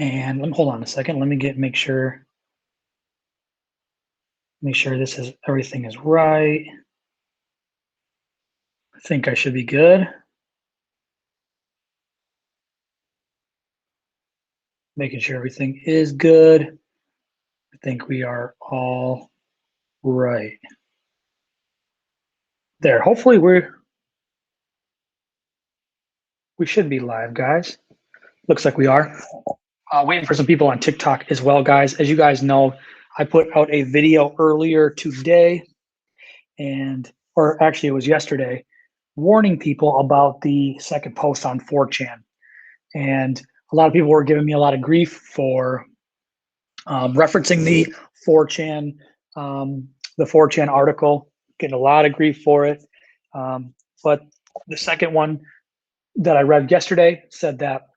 And hold on a second. Let me make sure everything is right. I think I should be good. Making sure everything is good. I think we are all right. There. Hopefully we should be live, guys. Looks like we are. Waiting for some people on TikTok as well, guys. As you guys know, I put out a video earlier today, or actually it was yesterday, warning people about the second post on 4chan. And a lot of people were giving me a lot of grief for referencing the 4chan, article, getting a lot of grief for it. But the second one that I read yesterday said that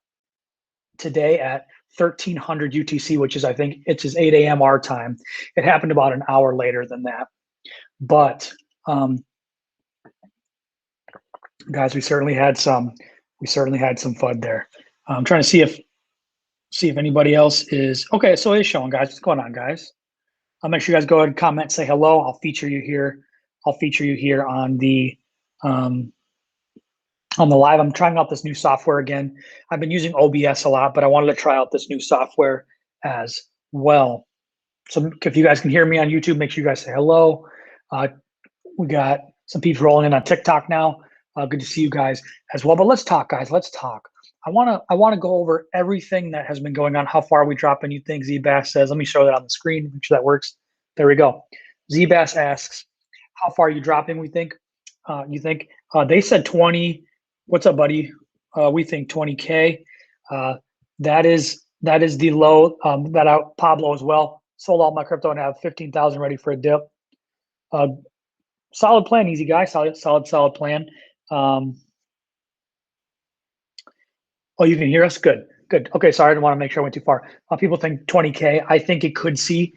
today at 1300 UTC, which is, I think it's 8 a.m. our time. It happened about an hour later than that. But guys, we certainly had some FUD there. I'm trying to see if anybody else is okay. So it's showing, guys. What's going on, guys? I'll make sure you guys go ahead and comment, say hello. I'll feature you here. On the live. I'm trying out this new software again. I've been using OBS a lot, but I wanted to try out this new software as well. So if you guys can hear me on YouTube, make sure you guys say hello. We got some people rolling in on TikTok now. Good to see you guys as well. But let's talk, guys. Let's talk. I want to go over everything that has been going on. How far are we dropping? You think Zbass says? Let me show that on the screen. Make sure that works. There we go. Zbass asks, how far are you dropping? We think. You think they said 20. What's up, buddy? We think 20K. That is the low. That out Pablo as well. Sold all my crypto and have 15,000 ready for a dip. Solid plan, easy guy. Solid plan. Oh, you can hear us? Good. Okay, sorry, I didn't want to make sure I went too far. People think 20K. I think it could see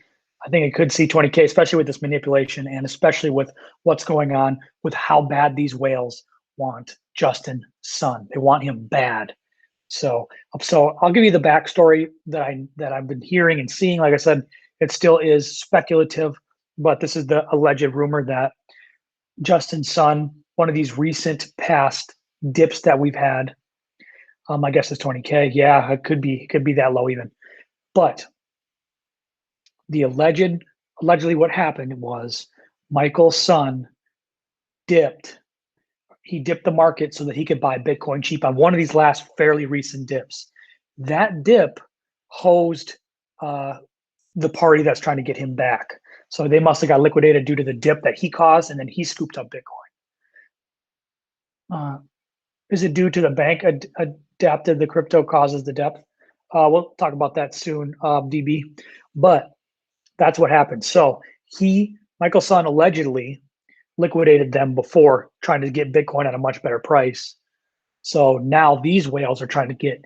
20K, especially with this manipulation and especially with what's going on with how bad these whales want Justin Sun. They want him bad. So I'll give you the backstory that I've been hearing and seeing. Like I said, it still is speculative, but this is the alleged rumor that Justin Sun, one of these recent past dips that we've had, I guess it's 20K. Yeah, it could be that low even. But the allegedly what happened was Michael Sun dipped. He dipped the market so that he could buy Bitcoin cheap on one of these last fairly recent dips. That dip hosed the party that's trying to get him back. So they must have got liquidated due to the dip that he caused, and then he scooped up Bitcoin. Is it due to the bank adapted the crypto causes the depth? We'll talk about that soon, DB. But that's what happened. So Michael Sun allegedly liquidated them before trying to get Bitcoin at a much better price. So now these whales are trying to get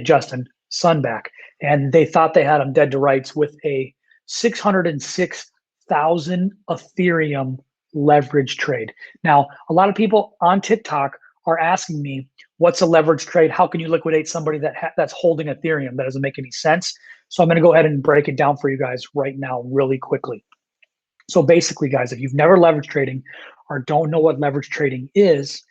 Justin Sun back, and they thought they had him dead to rights with a 606,000 Ethereum leverage trade. Now, a lot of people on TikTok are asking me, what's a leverage trade? How can you liquidate somebody that's holding Ethereum? That doesn't make any sense. So I'm going to go ahead and break it down for you guys right now really quickly. So basically, guys, if you've never leverage trading or don't know what leverage trading is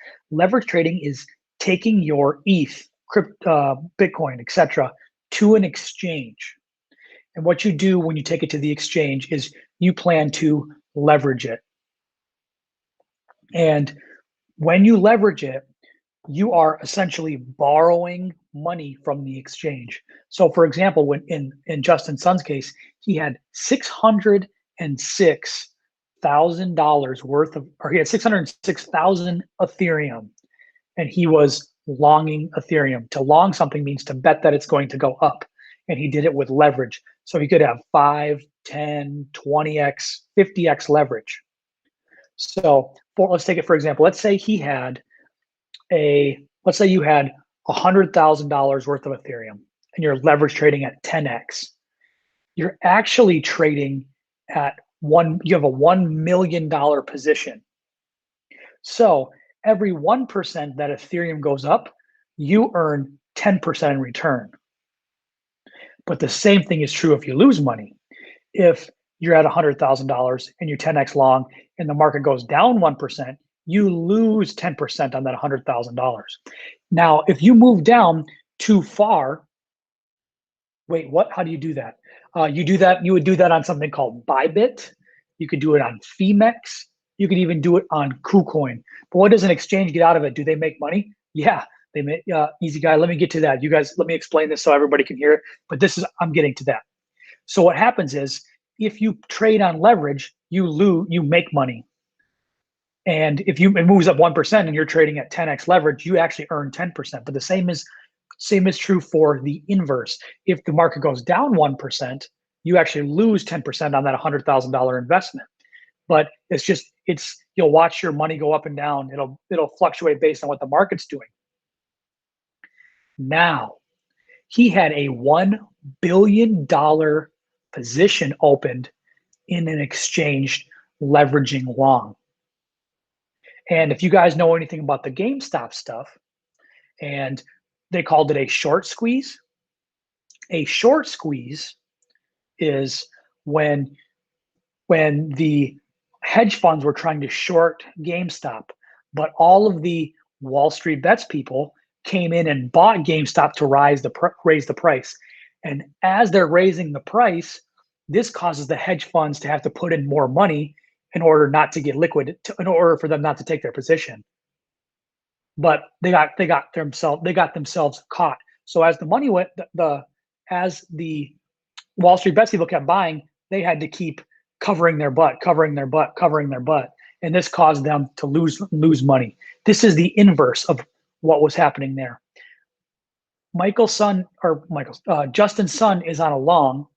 taking your ETH, Bitcoin, etc., to an exchange. And what you do when you take it to the exchange is you plan to leverage it. And when you leverage it, you are essentially borrowing money from the exchange. So for example, when in Justin Sun's case, he had $606,000 worth of, or he had 606,000 Ethereum, and he was longing Ethereum. To long something means to bet that it's going to go up. And he did it with leverage. So he could have 5, 10, 20x, 50x leverage. So let's take it for example. Let's say you had $100,000 worth of Ethereum and you're leverage trading at 10x. You're actually trading at you have a $1 million position. So every 1% that Ethereum goes up, you earn 10% in return. But the same thing is true if you lose money. If you're at $100,000 and you're 10x long and the market goes down 1%, you lose 10% on that $100,000. Now, if you move down too far, wait, what? How do you do that? You would do that on something called Bybit. You could do it on Femex. You could even do it on KuCoin. But what does an exchange get out of it? Do they make money? Yeah, they make. Easy guy. Let me get to that. You guys, let me explain this so everybody can hear it. But I'm getting to that. So what happens is, if you trade on leverage, you make money. And if it moves up 1% and you're trading at 10x leverage, you actually earn 10%. But the same is true for the inverse. If the market goes down 1%, you actually lose 10% on that $100,000 investment. But you'll watch your money go up and down. It'll fluctuate based on what the market's doing. Now, he had a $1 billion position opened in an exchange leveraging long. And if you guys know anything about the GameStop stuff, and they called it a short squeeze. A short squeeze is when the hedge funds were trying to short GameStop, but all of the Wall Street Bets people came in and bought GameStop to raise the price. And as they're raising the price, this causes the hedge funds to have to put in more money in order not to get liquid, in order for them not to take their position. But they got themselves caught. So as the money went, as the Wall Street Bets people kept buying, they had to keep covering their butt, and this caused them to lose money. This is the inverse of what was happening there. Justin's son is on a long,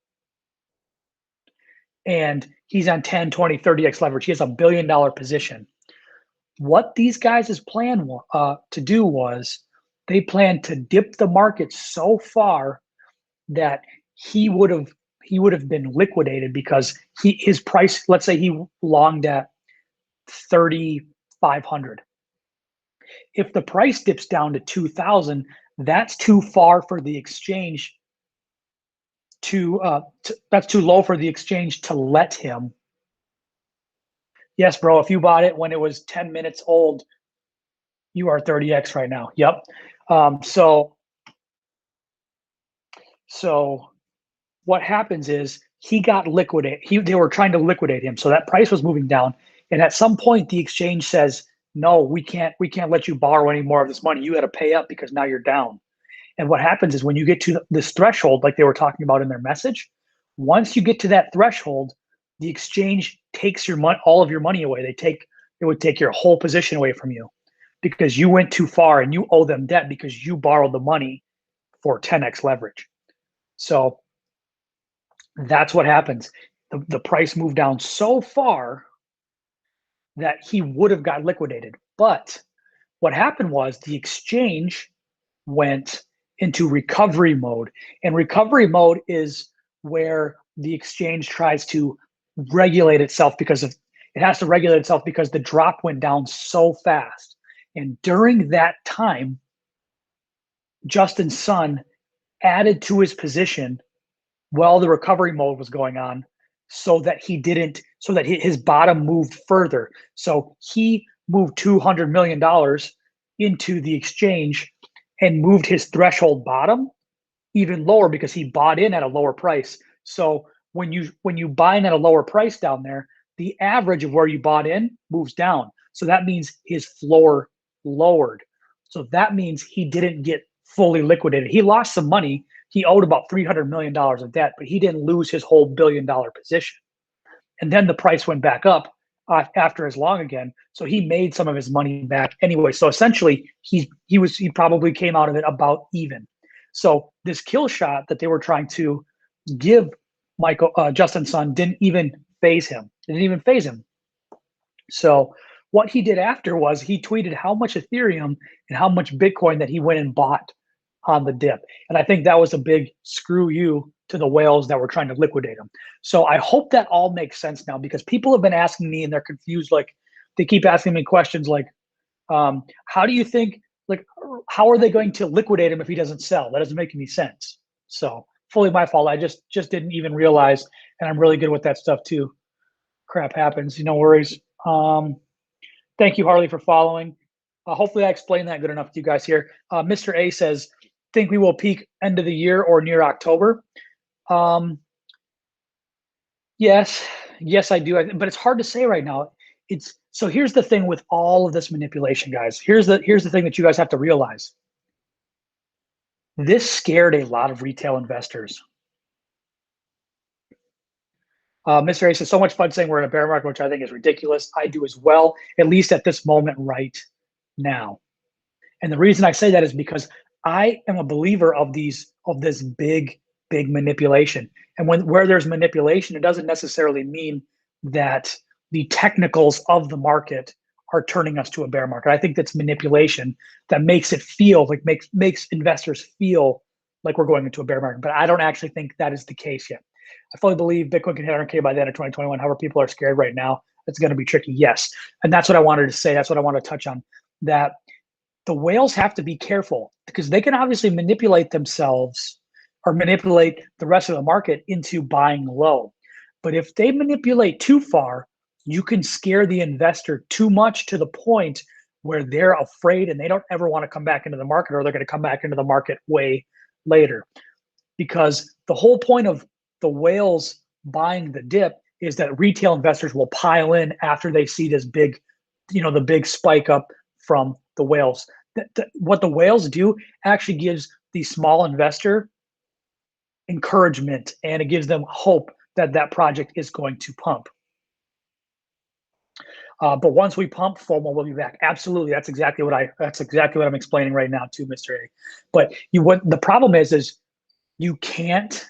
and he's on 10, 20, 30x leverage. He has $1 billion position. What these guys' plan to do was they planned to dip the market so far that he would have been liquidated, because his price, let's say he longed at 3,500. If the price dips down to 2,000, that's too far for the exchange that's too low for the exchange to let him. Yes, bro, if you bought it when it was 10 minutes old, you are 30x right now. Yep. So what happens is he got liquidated. They were trying to liquidate him. So that price was moving down. And at some point, the exchange says, no, we can't let you borrow any more of this money. You got to pay up because now you're down. And what happens is when you get to this threshold, like they were talking about in their message, once you get to that threshold, the exchange takes all of your money away. It would take your whole position away from you, because you went too far and you owe them debt because you borrowed the money for 10x leverage. So that's what happens. The price moved down so far that he would have got liquidated. But what happened was the exchange went into recovery mode. And recovery mode is where the exchange tries to regulate itself, because it has to regulate itself because the drop went down so fast. And during that time, Justin's son added to his position while the recovery mode was going on, so that his bottom moved further. So he moved $200 million into the exchange and moved his threshold bottom even lower, because he bought in at a lower price. So when you buy in at a lower price down there, the average of where you bought in moves down. So that means his floor lowered. So that means he didn't get fully liquidated. He lost some money. He owed about $300 million of debt, but he didn't lose his whole $1 billion position. And then the price went back up after his long again. So he made some of his money back anyway. So essentially, he probably came out of it about even. So this kill shot that they were trying to give Justin's son didn't even phase him. It didn't even phase him. So what he did after was he tweeted how much Ethereum and how much Bitcoin that he went and bought on the dip. And I think that was a big screw you to the whales that were trying to liquidate him. So I hope that all makes sense now, because people have been asking me and they're confused. Like, they keep asking me questions like, how do you think, like, how are they going to liquidate him if he doesn't sell? That doesn't make any sense. So fully my fault. I just didn't even realize, and I'm really good with that stuff too. Crap happens, no worries. Thank you, Harley, for following. Hopefully I explained that good enough to you guys here. Mr. A says, think we will peak end of the year or near October. Yes, I do, but it's hard to say right now. So here's the thing with all of this manipulation, guys. Here's the thing that you guys have to realize. This scared a lot of retail investors. Mr. A says, so much fun saying we're in a bear market, which I think is ridiculous. I do as well, at least at this moment right now. And the reason I say that is because I am a believer of this big manipulation. And where there's manipulation, it doesn't necessarily mean that the technicals of the market are turning us to a bear market. I think that's manipulation that makes it feel like makes investors feel like we're going into a bear market. But I don't actually think that is the case yet. I fully believe Bitcoin can hit 100K by the end of 2021. However, people are scared right now. It's going to be tricky. Yes. And that's what I wanted to say. That's what I want to touch on, that the whales have to be careful because they can obviously manipulate themselves or manipulate the rest of the market into buying low. But if they manipulate too far, you can scare the investor too much to the point where they're afraid and they don't ever want to come back into the market, or they're going to come back into the market way later. Because the whole point of the whales buying the dip is that retail investors will pile in after they see this big, the big spike up from the whales. What the whales do actually gives the small investor encouragement, and it gives them hope that that project is going to pump. But once we pump, FOMO will be back. Absolutely, that's exactly what I'm explaining right now too, Mr. A. But what the problem is you can't.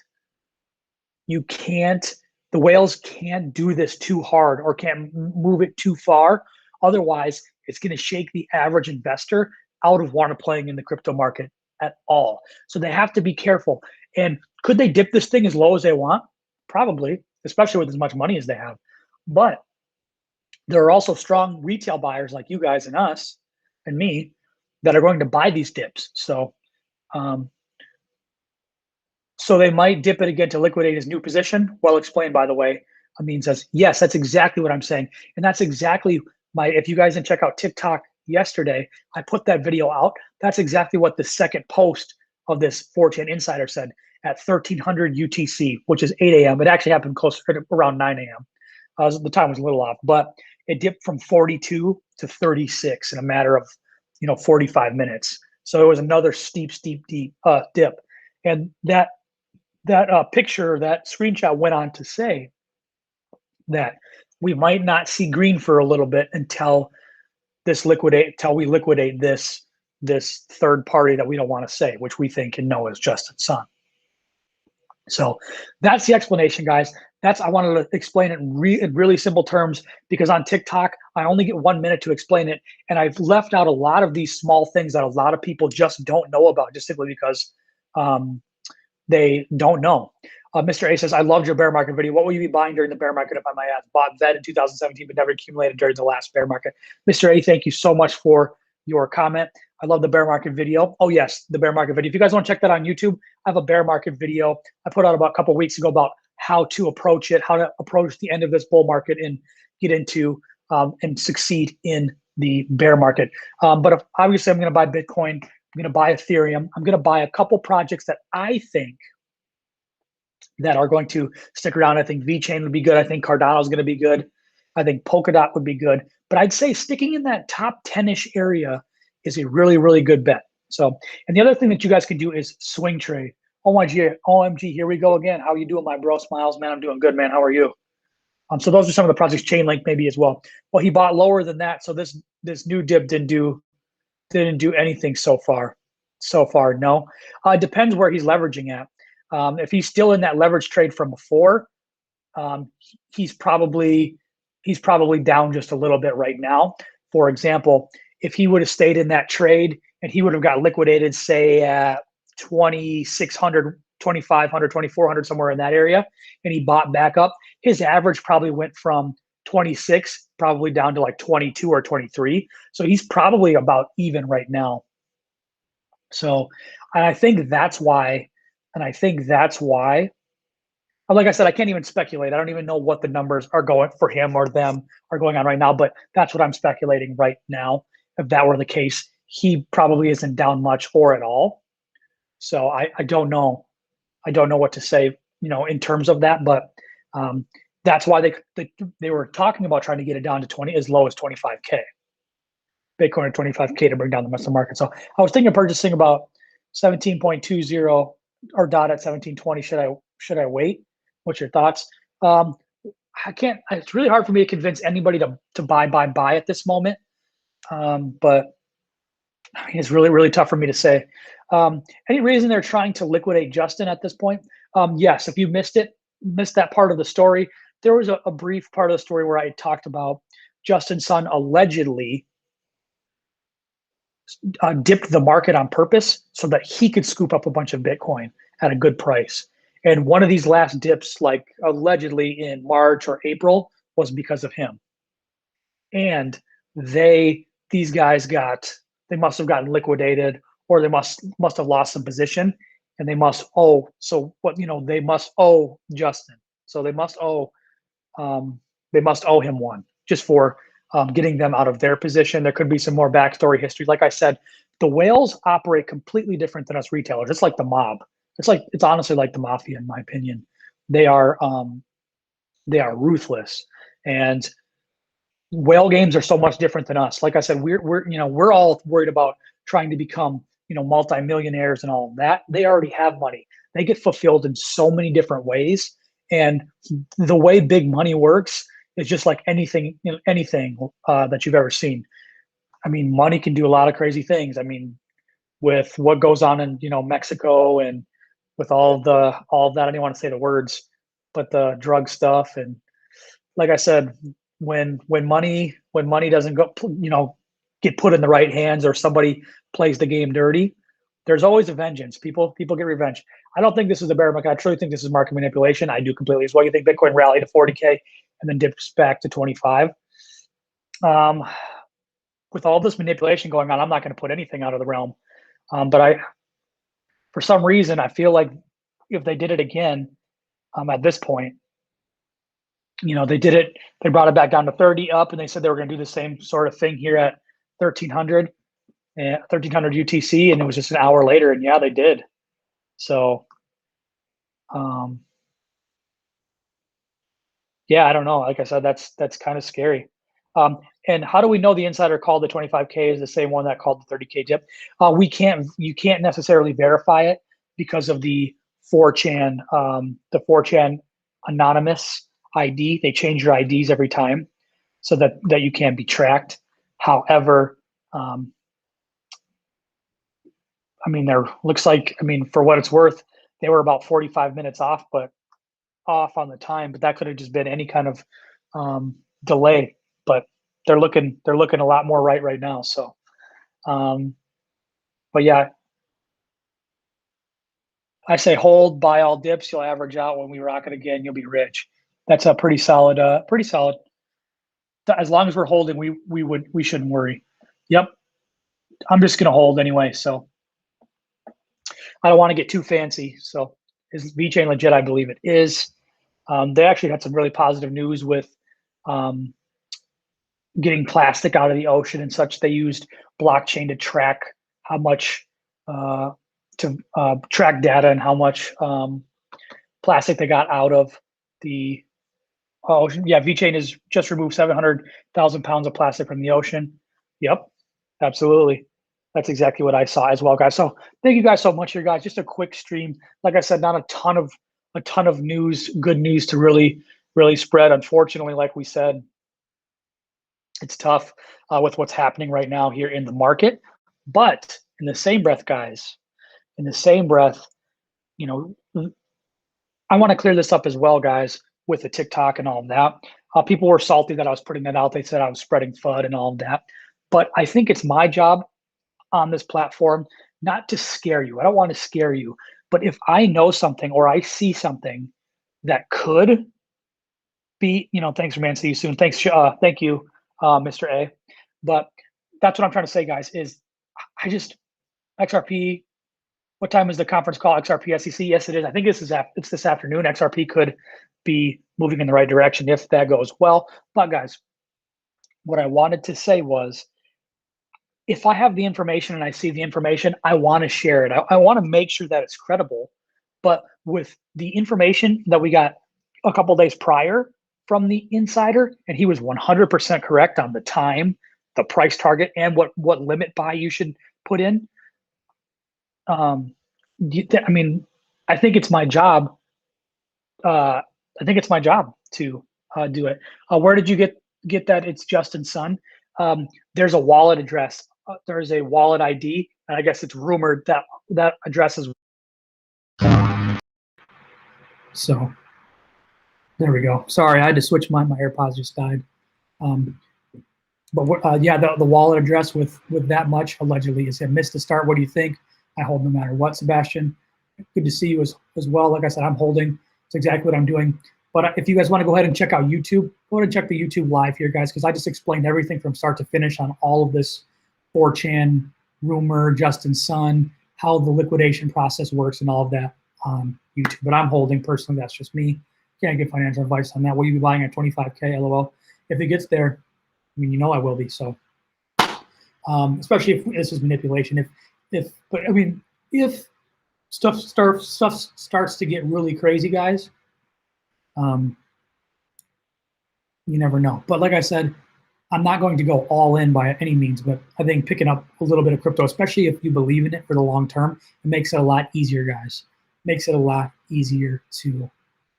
The whales can't do this too hard or can't move it too far. Otherwise, it's going to shake the average investor out of want to playing in the crypto market at all. So they have to be careful. And could they dip this thing as low as they want? Probably, especially with as much money as they have. But there are also strong retail buyers like you guys and us and me that are going to buy these dips. So they might dip it again to liquidate his new position. Well explained, by the way. Amin says, yes, that's exactly what I'm saying. And that's exactly if you guys didn't check out TikTok yesterday, I put that video out. That's exactly what the second post of this 4chan Insider said at 1300 UTC, which is 8 a.m. It actually happened closer to around 9 a.m. The time was a little off, but it dipped from 42 to 36 in a matter of 45 minutes. So it was another steep dip. And that picture, that screenshot went on to say that we might not see green for a little bit until we liquidate this third party that we don't want to say, which we think and know is Justin Sun. So that's the explanation, guys. I wanted to explain it in really simple terms, because on TikTok, I only get 1 minute to explain it. And I've left out a lot of these small things that a lot of people just don't know about, just simply because they don't know. Mr. A says, I loved your bear market video. What will you be buying during the bear market if I might ask? Bought VED in 2017, but never accumulated during the last bear market. Mr. A, thank you so much for your comment. I love the bear market video. Oh yes, the bear market video. If you guys want to check that on YouTube, I have a bear market video I put out about a couple of weeks ago about how to approach it, how to approach the end of this bull market and get into and succeed in the bear market. But obviously I'm going to buy Bitcoin. I'm going to buy Ethereum. I'm going to buy a couple projects that I think that are going to stick around. I think VeChain would be good. I think Cardano is going to be good. I think Polkadot would be good. But I'd say sticking in that top 10-ish area is a really, really good bet. So, and the other thing that you guys can do is swing trade. OMG, here we go again. How are you doing, my bro? Smiles, man. I'm doing good, man. How are you? So those are some of the projects. Chainlink maybe as well. Well, he bought lower than that, so this new dip didn't do anything so far. No. It depends where he's leveraging at. If he's still in that leverage trade from before, he's probably down just a little bit right now. For example, if he would have stayed in that trade and he would have got liquidated, say at 2,600, 2,500, 2,400, somewhere in that area, and he bought back up, his average probably went from 26 probably down to like 22 or 23. So he's probably about even right now. So I think that's why And I think that's why, like I said, I can't even speculate. I don't even know what the numbers are going for him or them are going on right now, but that's what I'm speculating right now. If that were the case, he probably isn't down much or at all. So I don't know. I don't know what to say, in terms of that, but that's why they were talking about trying to get it down to 20, as low as 25K. Bitcoin at 25K to bring down the rest of the market. So I was thinking of purchasing about 17.20 or dot at 1720. Should I wait? What's your thoughts? I can't. It's really hard for me to convince anybody to buy at this moment. But I mean, it's really really tough for me to say. Any reason they're trying to liquidate Justin at this point? Yes. If you missed that part of the story, there was a brief part of the story where I talked about Justin's son allegedly dipped the market on purpose so that he could scoop up a bunch of Bitcoin at a good price. And one of these last dips, like allegedly in March or April, was because of him. And these guys they must have gotten liquidated, or they must have lost some position, and they must owe. So they must owe Justin. So they must owe him one just for getting them out of their position. There could be some more backstory history. Like I said, the whales operate completely different than us retailers. It's like the mob. It's honestly like the mafia, in my opinion. They are ruthless, and whale games are so much different than us. Like I said, we're all worried about trying to become multimillionaires and all of that. They already have money. They get fulfilled in so many different ways, and the way big money works is just like anything that you've ever seen. I mean, money can do a lot of crazy things. I mean, with what goes on in Mexico, and with all of that, I don't even want to say the words, but the drug stuff. And like I said, when money doesn't go, get put in the right hands, or somebody plays the game dirty, there's always a vengeance. People get revenge. I don't think this is a bear market. I truly think this is market manipulation. I do completely as well. You think Bitcoin rallied to 40K and then dips back to 25? With all this manipulation going on, I'm not going to put anything out of the realm. But for some reason, I feel like if they did it again, at this point, they did it. They brought it back down to 30 up, and they said they were going to do the same sort of thing here at 1300 UTC, and it was just an hour later, and yeah, they did. So, yeah, I don't know. Like I said, that's kind of scary. And how do we know the insider called the 25K is the same one that called the 30K dip? You can't necessarily verify it because of the 4chan anonymous ID. They change your IDs every time so that you can't be tracked. However, I mean, for what it's worth, they were about 45 minutes off on the time, but that could have just been any kind of delay. But they're looking a lot more right now. So, but yeah, I say hold, buy all dips. You'll average out. When we rock it again, you'll be rich. That's a pretty solid. As long as we're holding, we shouldn't worry. Yep, I'm just gonna hold anyway. So I don't want to get too fancy. So is VeChain legit? I believe it is. They actually had some really positive news with getting plastic out of the ocean and such. They used blockchain to track how much track data and how much plastic they got out of the ocean. Yeah, VeChain has just removed 700,000 pounds of plastic from the ocean. Yep, absolutely. That's exactly what I saw as well, guys. So thank you guys so much here, guys. Just a quick stream. Like I said, not a ton of news, good news to really spread. Unfortunately, like we said, it's tough with what's happening right now here in the market. But in the same breath, guys, I want to clear this up as well, guys, with the TikTok and all of that. People were salty that I was putting that out. They said I was spreading FUD and all of that. But I think it's my job on this platform not to scare you. I don't want to scare you. But if I know something or I see something that could be, thanks, man. See you soon. Thanks. Thank you, Mr. A. But that's what I'm trying to say, guys, is XRP What time is the conference call, XRP SEC? Yes, it is. I think it's this afternoon. XRP could be moving in the right direction if that goes well. But guys, what I wanted to say was, if I have the information and I see the information, I want to share it. I want to make sure that it's credible. But with the information that we got a couple days prior from the insider, and he was 100% correct on the time, the price target, and what limit buy you should put in. I mean, I think it's my job. I think it's my job to do it. Where did you get that? It's Justin Sun. There's a wallet address. There's a wallet ID, and I guess it's rumored that that address is. So there we go. Sorry, I had to switch my AirPods just died. But yeah, the wallet address with that much allegedly is a miss to start. What do you think? I hold no matter what, Sebastian. Good to see you as well. Like I said, I'm holding. It's exactly what I'm doing. But if you guys want to go ahead and check out YouTube, go ahead and check the YouTube live here, guys, because I just explained everything from start to finish on all of this 4chan rumor, Justin Sun, how the liquidation process works and all of that on YouTube. But I'm holding personally. That's just me. Can't give financial advice on that. Will you be buying at 25K? LOL. If it gets there, I mean, you know I will be. So, especially if this is manipulation. But I mean, if stuff starts to get really crazy, guys, you never know. But like I said, I'm not going to go all in by any means, but I think picking up a little bit of crypto, especially if you believe in it for the long term, it makes it a lot easier, guys. Makes it a lot easier to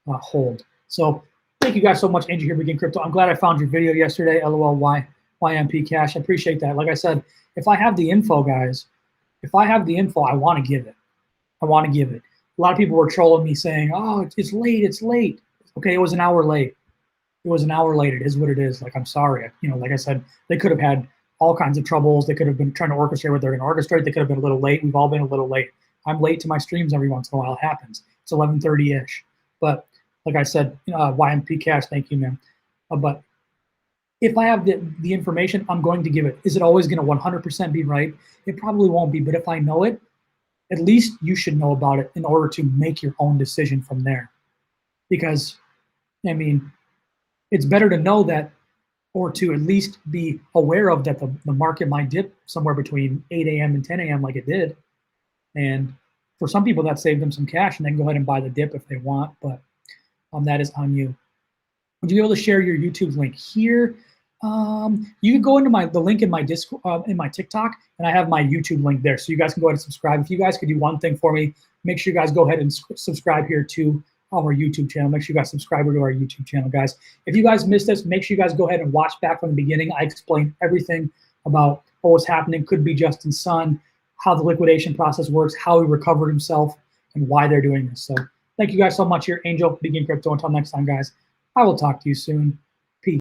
hold. So thank you guys so much, Angel here, Begin Crypto. I'm glad I found your video yesterday. LOL, YMP Cash. I appreciate that. Like I said, if I have the info, guys, if I have the info, I want to give it. I want to give it. A lot of people were trolling me saying, oh, it's late, it's late. Okay, it was an hour late. It was an hour late. It is what it is. Like, I'm sorry. You know, like I said, they could have had all kinds of troubles. They could have been trying to orchestrate what they're going to orchestrate. They could have been a little late. We've all been a little late. I'm late to my streams every once in a while. It happens. It's 11:30-ish. But like I said, YMP Cash, thank you, man. But if I have the information, I'm going to give it. Is it always going to 100% be right? It probably won't be. But if I know it, at least you should know about it in order to make your own decision from there. Because, I mean, it's better to know that, or to at least be aware of that the market might dip somewhere between 8 a.m. and 10 a.m. like it did. And for some people, that saved them some cash, and they can go ahead and buy the dip if they want. But that is on you. Would you be able to share your YouTube link here? You can go into the link in my Discord, in my TikTok, and I have my YouTube link there, so you guys can go ahead and subscribe. If you guys could do one thing for me, make sure you guys go ahead and subscribe here to our YouTube channel. Make sure you guys subscribe to our YouTube channel, guys. If you guys missed this, make sure you guys go ahead and watch back from the beginning. I explained everything about what was happening. Could be Justin Sun, how the liquidation process works, how he recovered himself, and why they're doing this. So thank you guys so much here. Angel, Begin Crypto. Until next time, guys, I will talk to you soon.